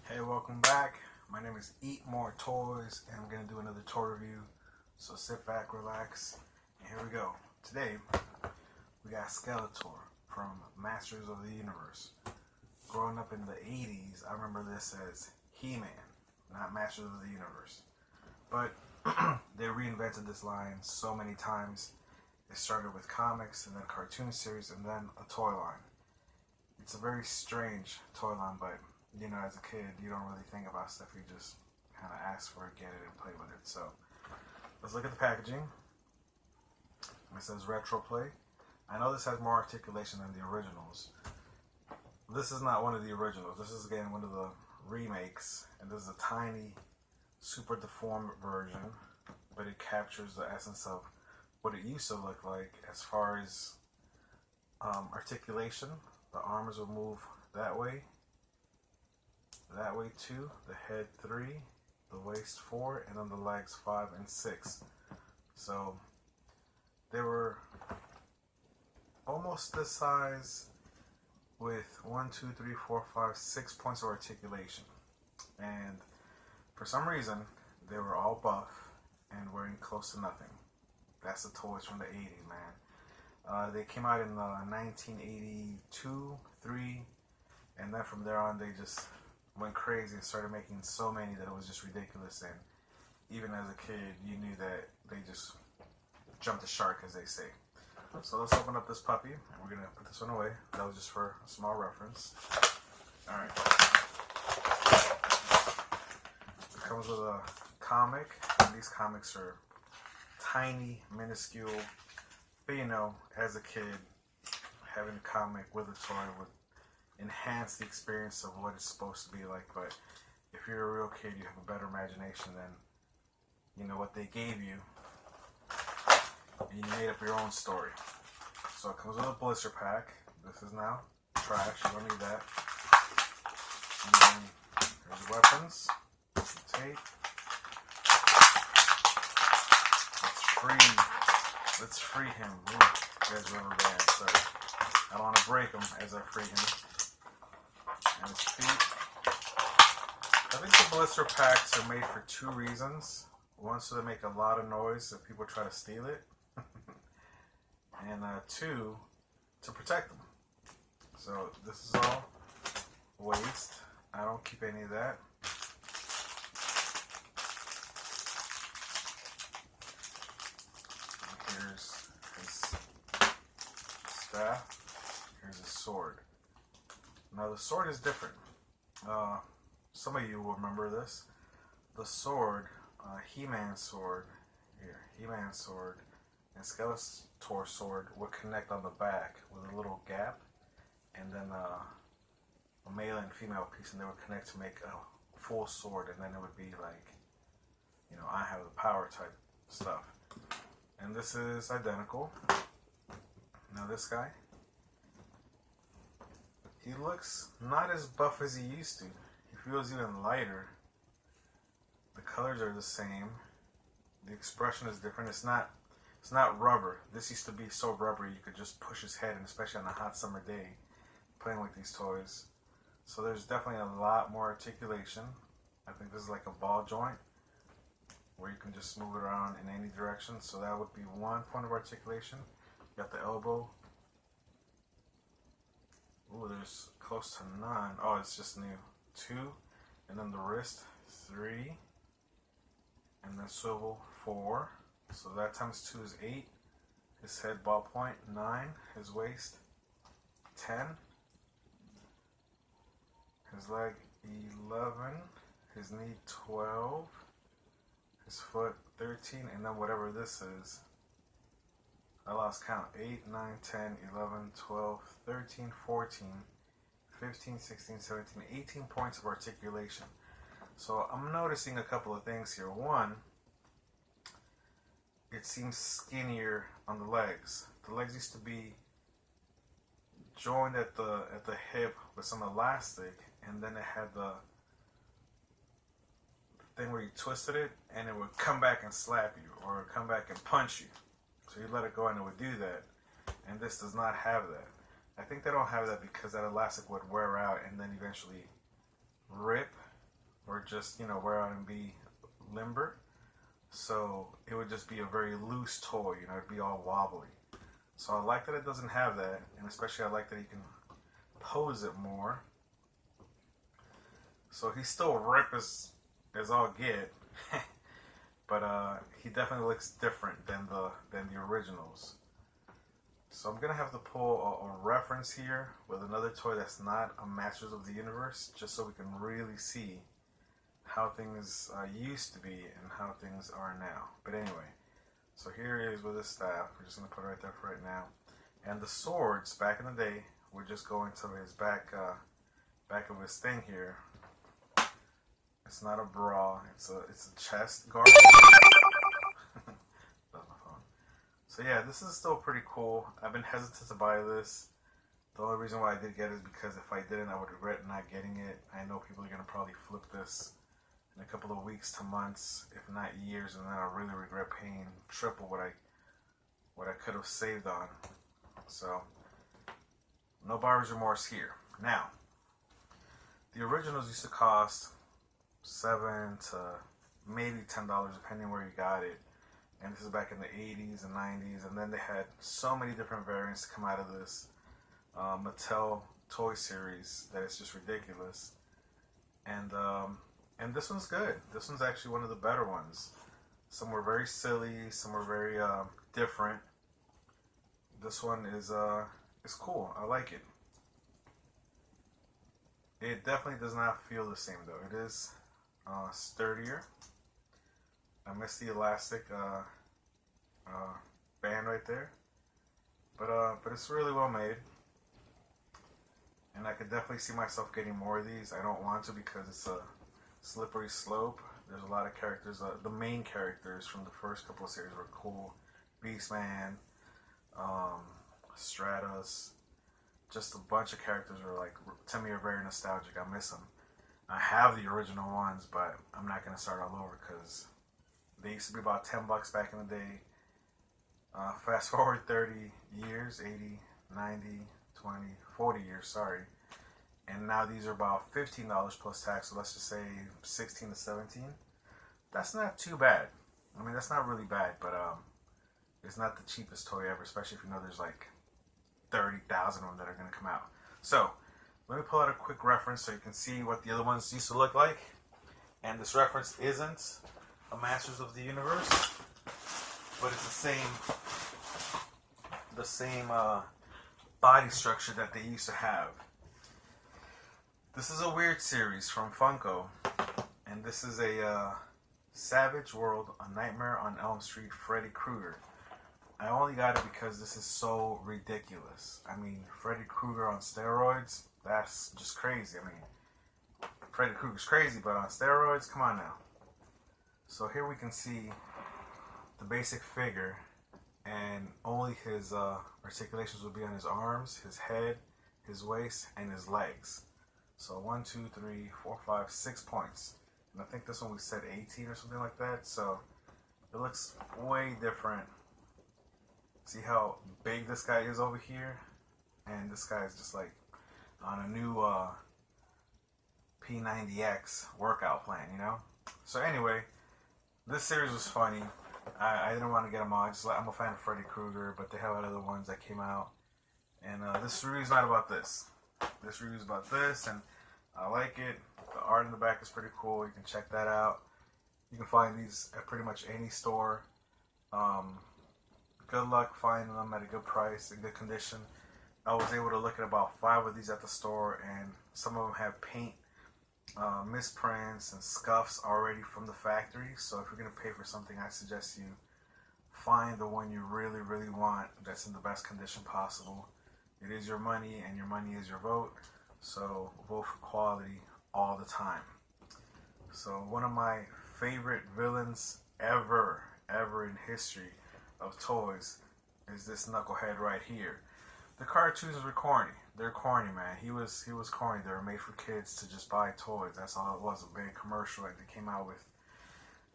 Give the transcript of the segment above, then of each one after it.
Hey, welcome back. My name is Eatmoretoys, and I'm going to do another toy review. So sit back, relax, and here we go. Today, we got Skeletor from Masters of the Universe. Growing up in the 80s, I remember this as He-Man, not Masters of the Universe. But they reinvented this line so many times. It started with comics, and then a cartoon series, and then a toy line. It's a very strange toy line, but you know, as a kid, you don't really think about stuff. You just kind of ask for it, get it, and play with it. So, let's look at the packaging. It says Retro Play. I know this has more articulation than the originals. This is not one of the originals. This is, again, one of the remakes. And this is a tiny, super deformed version. But it captures the essence of what it used to look like as far as articulation. The arms will move that way too, the head 3, the waist 4, and then the legs 5 and 6. So they were almost this size with 1, 2, 3, 4, 5, 6 points of articulation. And for some reason, they were all buff and wearing close to nothing. That's the toys from the 80s, man. They came out in 1982, 3, and then from there on, they just went crazy and started making so many that it was just ridiculous. And even as a kid, you knew that they just jumped the shark, as they say. So let's open up this puppy, and we're gonna put this one away. That was just for a small reference. All right. It comes with a comic, and these comics are tiny, minuscule. But you know, as a kid, having a comic with a toy would enhance the experience of what it's supposed to be like. But if you're a real kid, you have a better imagination than, you know, what they gave you, and you made up your own story. So it comes with a blister pack. This is now trash, you don't need that. And then there's the weapons, tape. Let's free him. Ooh, you guys remember that, sorry. I don't want to break him as I free him. And his feet. I think the blister packs are made for 2 reasons. One, so they make a lot of noise if people try to steal it. And 2, to protect them. So this is all waste. I don't keep any of that. Here's his staff. Here's his sword. Now the sword is different. Some of you will remember this. The sword, He-Man sword, here, He-Man sword, and Skeletor sword would connect on the back with a little gap, and then a male and female piece, and they would connect to make a full sword, and then it would be like, you know, I have the power type stuff. And this is identical. Now this guy, he looks not as buff as he used to. He feels even lighter. The colors are the same. The expression is different. It's not rubber. This used to be so rubbery you could just push his head, and especially on a hot summer day, playing with these toys. So there's definitely a lot more articulation. I think this is like a ball joint where you can just move it around in any direction. So that would be 1 point of articulation. You got the elbow. Ooh, there's close to none. Oh, it's just new. 2. And then the wrist, 3. And then swivel, 4. So that times 2 is 8. His head ballpoint, 9. His waist, 10. His leg, 11. His knee, 12. His foot, 13. And then whatever this is, I lost count. 8, 9, 10, 11, 12, 13, 14, 15, 16, 17, 18 points of articulation. So I'm noticing a couple of things here. One, it seems skinnier on the legs. The legs used to be joined at the hip with some elastic, and then it had the thing where you twisted it, and it would come back and slap you, or come back and punch you. So you let it go and it would do that. And this does not have that. I think they don't have that because that elastic would wear out and then eventually rip or just, you know, wear out and be limber. So it would just be a very loose toy, you know, it'd be all wobbly. So I like that it doesn't have that, and especially I like that you can pose it more. So he's still ripped as all get, but he definitely looks different than the originals. So I'm gonna have to pull a reference here with another toy that's not a Masters of the Universe, just so we can really see how things used to be and how things are now. But anyway, so here it is with his staff. We're just gonna put it right there for right now. And the swords back in the day would just go into his back of his thing here. It's not a bra. It's a chest guard. So yeah, this is still pretty cool. I've been hesitant to buy this. The only reason why I did get it is because if I didn't, I would regret not getting it. I know people are gonna probably flip this in a couple of weeks to months, if not years, and then I'll really regret paying triple what I could have saved on. So no buyer's remorse here. Now, the originals used to cost $7 to maybe $10 depending on where you got it. And this is back in the 80s and 90s, and then they had so many different variants come out of this Mattel toy series that it's just ridiculous. And this one's good. This one's actually one of the better ones. Some were very silly, some were very different. This one is cool. I like it. It definitely does not feel the same though. It is sturdier. I missed the elastic band right there, but it's really well made, and I could definitely see myself getting more of these. I don't want to because it's a slippery slope. There's a lot of characters. The main characters from the first couple of series were cool. Beastman, Stratus, just a bunch of characters were like, to me, are very nostalgic. I miss them. I have the original ones, but I'm not gonna start all over because they used to be about $10 back in the day. Fast forward 30 years, 80, 90, 20, 40 years, sorry. And now these are about $15 plus tax, so let's just say 16 to 17. That's not too bad. I mean, that's not really bad, but it's not the cheapest toy ever, especially if you know there's like 30,000 of them that are going to come out. So, let me pull out a quick reference so you can see what the other ones used to look like. And this reference isn't a Masters of the Universe, but it's the same body structure that they used to have. This is a weird series from Funko, and this is a Savage World, A Nightmare on Elm Street, Freddy Krueger. I only got it because this is so ridiculous. I mean, Freddy Krueger on steroids, that's just crazy. I mean, Freddy Krueger's crazy, but on steroids, come on now. So here we can see the basic figure, and only his articulations will be on his arms, his head, his waist, and his legs. So 1, 2, 3, 4, 5, 6 points. And I think this one we said 18 or something like that. So it looks way different. See how big this guy is over here? And this guy is just like on a new P90X workout plan, you know? So anyway, this series was funny. I didn't want to get them all. I'm a fan of Freddy Krueger, but they have other ones that came out. And this review is not about this. This review is about this, and I like it. The art in the back is pretty cool. You can check that out. You can find these at pretty much any store. Good luck finding them at a good price, in good condition. I was able to look at about 5 of these at the store, and some of them have paint misprints and scuffs already from the factory. So if you're going to pay for something, I suggest you find the one you really, really want that's in the best condition possible. It is your money, and your money is your vote. So vote for quality all the time. So one of my favorite villains ever in history of toys is this knucklehead right here. The cartoons were corny. They're corny, man. He was corny. They were made for kids to just buy toys. That's all it was, a big commercial. Like they came out with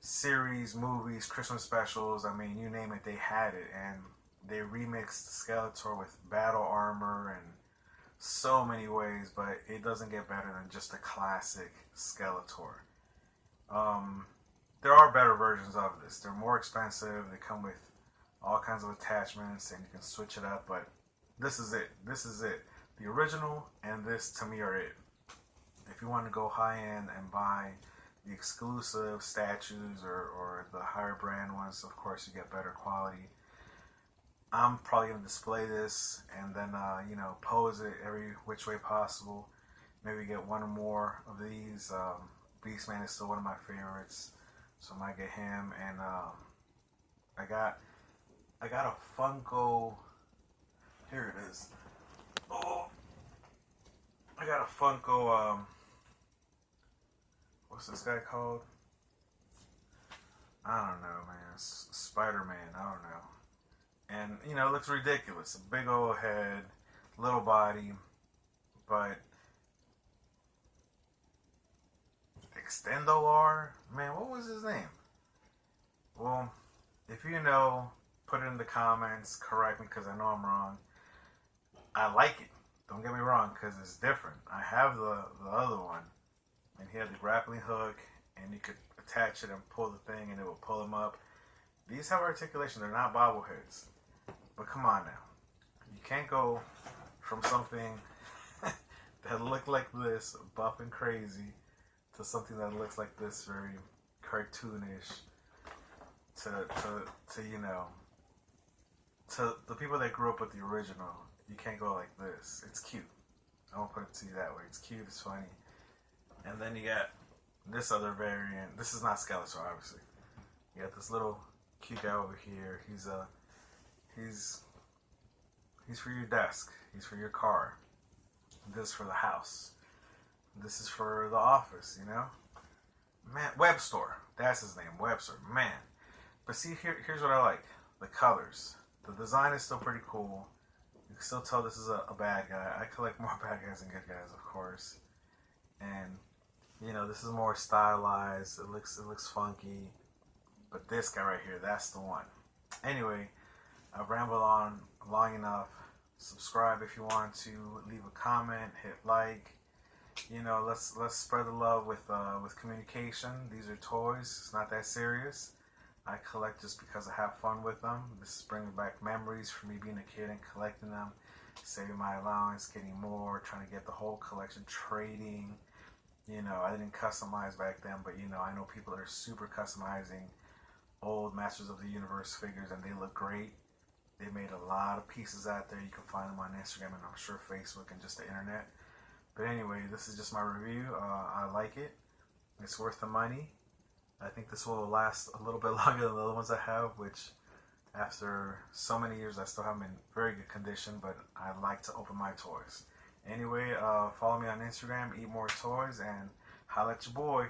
series, movies, Christmas specials. I mean, you name it, they had it. And they remixed Skeletor with battle armor and so many ways, but it doesn't get better than just a classic Skeletor. There are better versions of this. They're more expensive. They come with all kinds of attachments, and you can switch it up. But this is it. This is it. The original and this, to me, are it. If you want to go high end and buy the exclusive statues or the higher brand ones, of course, you get better quality. I'm probably going to display this and then, pose it every which way possible. Maybe get one or more of these. Beastman is still one of my favorites, so I might get him. And I got a Funko. Here it is. Oh, I got a Funko. What's this guy called? I don't know, man. Spider-Man. I don't know. And, it looks ridiculous. A big old head, little body, but Extendolar? Man, what was his name? Well, if you know, put it in the comments, correct me because I know I'm wrong. I like it. Don't get me wrong, because it's different. I have the other one, and he had the grappling hook, and you could attach it and pull the thing, and it will pull him up. These have articulation. They're not bobbleheads. But come on now. You can't go from something that looked like this, buff and crazy, to something that looks like this, very cartoonish, to the people that grew up with the original. You can't go like this. It's cute. I won't put it to you that way. It's cute. It's funny. And then you got this other variant. This is not Skeletor, obviously. You got this little cute guy over here. He's for your desk. He's for your car. This for the house. This is for the office, Man, Webstore. That's his name, Webster. Man. But see, here's what I like. The colors. The design is still pretty cool. You can still tell this is a bad guy. I collect more bad guys than good guys, of course. And, this is more stylized. It looks funky. But this guy right here, that's the one. Anyway, I've rambled on long enough. Subscribe if you want to. Leave a comment. Hit like. Let's spread the love with communication. These are toys. It's not that serious. I collect just because I have fun with them. This is bringing back memories for me being a kid and collecting them, saving my allowance, getting more, trying to get the whole collection, trading. I didn't customize back then, but I know people that are super customizing old Masters of the Universe figures, and they look great. They made a lot of pieces out there. You can find them on Instagram and I'm sure Facebook and just the internet. But anyway, this is just my review. I like it. It's worth the money. I think this will last a little bit longer than the other ones I have, which after so many years I still have them in very good condition, but I like to open my toys. Anyway, follow me on Instagram, Eatmoretoys, and holla at your boy.